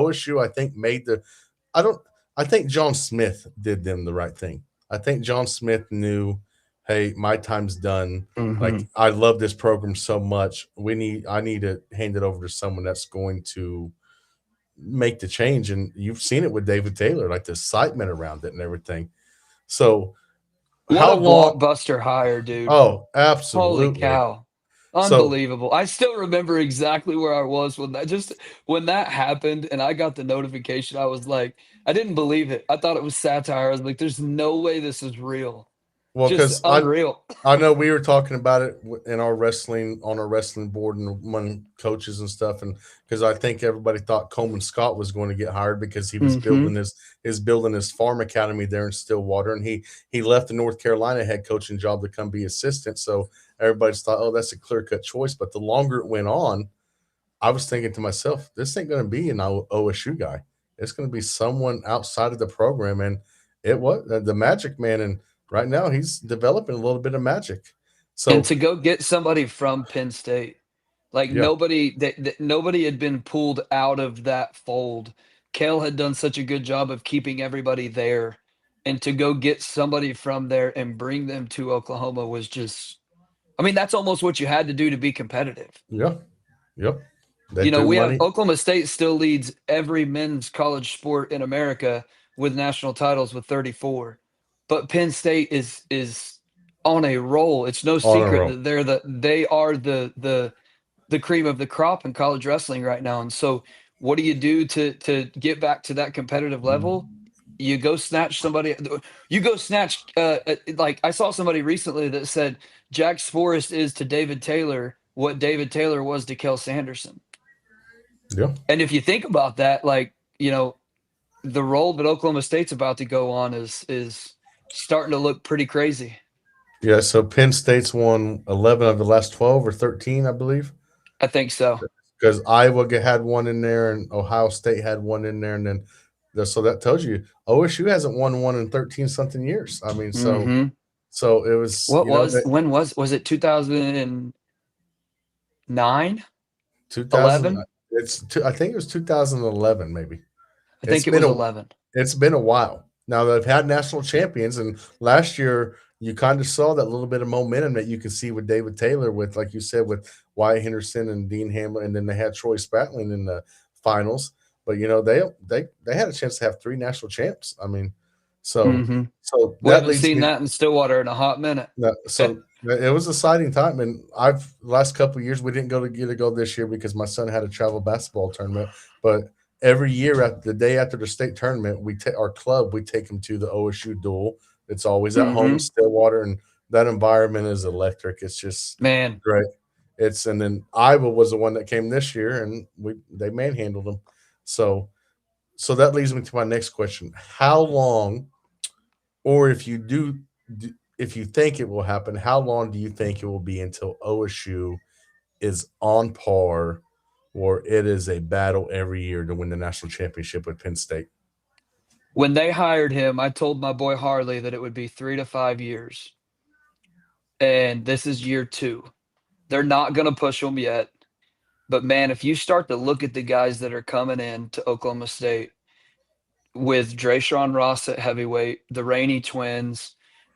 OSU, I think, I think John Smith did them the right thing. I think John Smith knew, hey, my time's done. Hmm. Like, I love this program so much. I need to hand it over to someone that's going to make the change. And you've seen it with David Taylor, like the excitement around it and everything. So What how a long? blockbuster hire, dude. Oh, Holy absolutely. cow. So Unbelievable. I still remember exactly where I was when that happened and I got the notification. I was like, I didn't believe it. I thought it was satire. I was like, there's no way this is real. well, Just because unreal. I know we were talking about it in our wrestling on our wrestling board and among coaches and stuff, and because I think everybody thought Coleman Scott was going to get hired because he was Hmm. building his farm academy there in Stillwater, and he left the North Carolina head coaching job to come be assistant. So everybody's thought, oh, that's a clear cut choice. But the longer it went on, I was thinking to myself, this ain't going to be an OSU guy. It's going to be someone outside of the program, and it was the Magic Man, and right now he's developing a little bit of magic. And So to go get somebody from Penn State, like yeah, nobody had been pulled out of that fold. Kale had done such a good job of keeping everybody there. And to go get somebody from there and bring them to Oklahoma was just, I mean, that's almost what you had to do to be competitive. yeah, yep. They You know, threw we have money Oklahoma State still leads every men's college sport in America with national titles with 34. But Penn State is on a roll. It's no on a secret roll. that they are the cream of the crop in college wrestling right now. And so what do you do to get back to that competitive level? You go snatch somebody. You go snatch. Like I saw somebody recently that said Jack Forrest is to David Taylor what David Taylor was to Kel Sanderson. Yeah, And if you think about that, like the role that Oklahoma State's about to go on is starting to look pretty crazy. yeah. So Penn State's won 11 of the last 12 or 13, I believe, I think so. because had one in there and Ohio State had one in there, and then so that tells you OSU hasn't won one in 13 something years. I mean, Hmm. so it was, What you know, was that when was it 2009, 2000. 11? I think it was 2011 maybe. I It's think it been was a 11. it's been a while. Now they've had national champions, and last year you kind of saw that little bit of momentum that you could see with David Taylor, with like you said, with Wyatt Henderson and Dean Hamlin, and then they had Troy Spratling in the finals. But they had a chance to have three national champs. I mean, so Hmm. so We that haven't leads seen me. that in Stillwater in a hot minute. So it was a exciting time, and I've last couple of years we didn't get to go this year because my son had a travel basketball tournament. But every year at the day after the state tournament, our club we take him to the OSU duel. It's always at home in Hmm. Stillwater, and that environment is electric. It's just Man, great. And then Iowa was the one that came this year, and they manhandled them. So so that leads me to my next question: how long, or if you think it will happen, how long do you think it will be until OSU is on par, or it is a battle every year to win the national championship with Penn State? when they hired him, I told my boy Harley that it would be 3 to 5 years. And this is year two. They're not going to push him yet. But man, if you start to look at the guys that are coming in to Oklahoma State with Drayshawn Ross at heavyweight, the Rainey twins,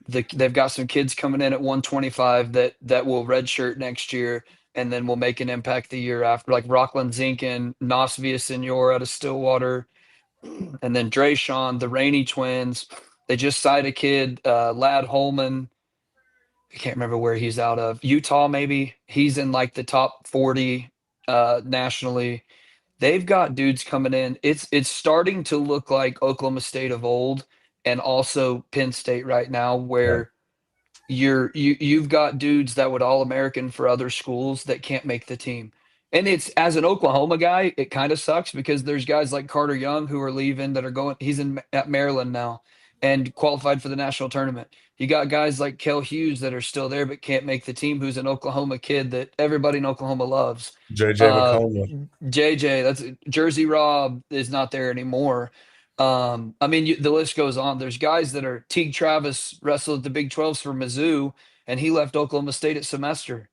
they've got some kids coming in at 125 that will redshirt next year and then will make an impact the year after, like Rockland Zinkin, Nas Senor out of Stillwater, and then Drayshawn, the Rainey twins. They just signed a kid, Lad Holman. I can't remember where he's out of. Utah, maybe. He's in like the top 40 nationally. They've got dudes coming in. It's starting to look like Oklahoma State of old and also Penn State right now, Right. where you've got dudes that would all American for other schools that can't make the team. And it's as an Oklahoma guy, it kind of sucks because there's guys like Carter Young who are leaving that are going. He's in at Maryland now and qualified for the national tournament. You got guys like Kel Hughes that are still there but can't make the team. Who's an Oklahoma kid that everybody in Oklahoma loves. JJ Uh, McCollum. JJ, that's Jersey Rob is not there anymore. I mean, the list goes on. There's guys that are Teague Travis wrestled at the Big 12s for Mizzou, and he left Oklahoma State at semester.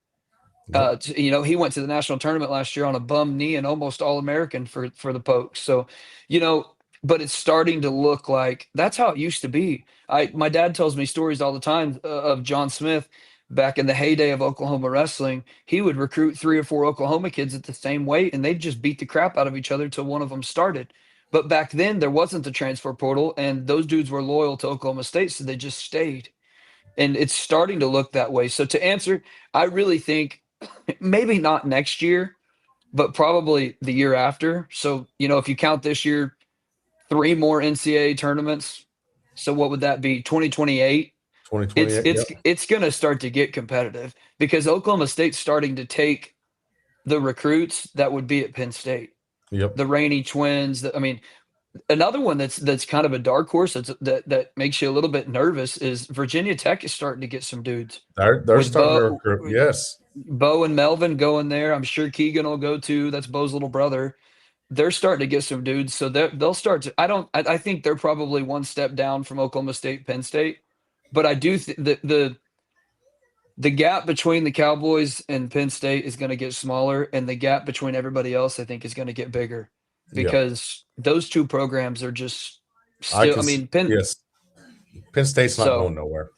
Yep. He went to the national tournament last year on a bum knee and almost All-American for the Pokes. So, but it's starting to look like that's how it used to be. My dad tells me stories all the time of John Smith back in the heyday of Oklahoma wrestling. He would recruit 3 or 4 Oklahoma kids at the same weight, and they'd just beat the crap out of each other till one of them started. But back then, there wasn't the transfer portal, and those dudes were loyal to Oklahoma State, so they just stayed. And it's starting to look that way. So to answer, I really think maybe not next year, but probably the year after. So, if you count this year, 3 more NCAA tournaments. So what would that be? 2028. It's 2028. it's Yep. it's going to start to get competitive because Oklahoma State's starting to take the recruits that would be at Penn State. Yep. The Rainey twins. Another one that's kind of a dark horse that makes you a little bit nervous is Virginia Tech is starting to get some dudes They're with starting to recruit. Yes. Bo and Melvin going there. I'm sure Keegan will go too. That's Bo's little brother. They're starting to get some dudes, so they'll start to. I think they're probably one step down from Oklahoma State, Penn State, but I do the gap between the Cowboys and Penn State is going to get smaller, and the gap between everybody else, I think, is going to get bigger Yep. because those 2 programs are just I still. can. I mean, Penn. Yes. Penn State's not So going nowhere.